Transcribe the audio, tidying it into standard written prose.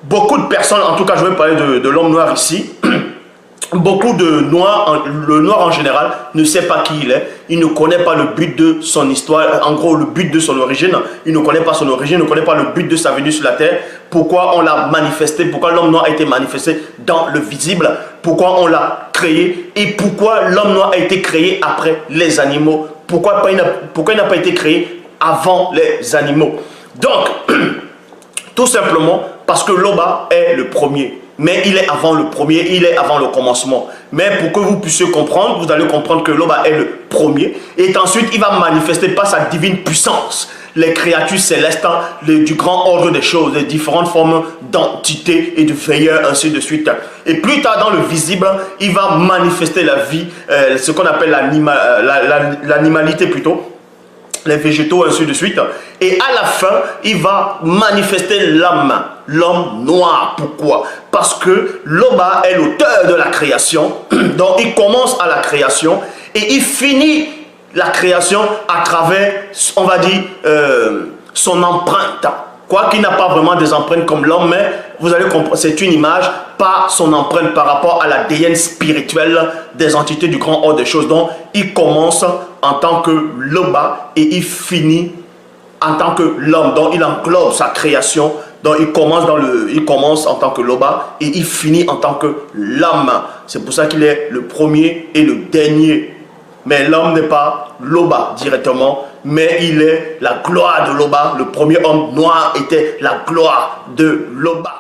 beaucoup de personnes, en tout cas je vais parler de l'homme noir ici, beaucoup de noirs, le noir en général, ne sait pas qui il est. Il ne connaît pas le but de son histoire, en gros le but de son origine. Il ne connaît pas son origine, il ne connaît pas le but de sa venue sur la terre. Pourquoi on l'a manifesté, pourquoi l'homme noir a été manifesté dans le visible, pourquoi on l'a créé et pourquoi l'homme noir a été créé après les animaux. Pourquoi il n'a pas été créé avant les animaux. Donc, tout simplement parce que Loba est le premier. Mais il est avant le premier, il est avant le commencement. Mais pour que vous puissiez comprendre, vous allez comprendre que Loba est le premier. Et ensuite, il va manifester par sa divine puissance les créatures célestes du grand ordre des choses, les différentes formes d'entités et de veilleurs, ainsi de suite. Et plus tard dans le visible, il va manifester la vie, ce qu'on appelle l'animalité plutôt, les végétaux, ainsi de suite. Et à la fin, il va manifester l'homme noir. Pourquoi? Parce que Loba est l'auteur de la création. Donc, il commence à la création et il finit la création à travers, on va dire, son empreinte. Quoiqu'il n'a pas vraiment des empreintes comme l'homme, mais vous allez comprendre, c'est une image, pas son empreinte par rapport à la déesse spirituelle des entités du grand ordre des choses. Donc, il commence en tant que Loba et il finit en tant que l'homme. Donc, il englobe sa création. Donc, il commence en tant que Loba et il finit en tant que l'homme. C'est pour ça qu'il est le premier et le dernier. Mais l'homme n'est pas Loba directement, mais il est la gloire de Loba. Le premier homme noir était la gloire de Loba.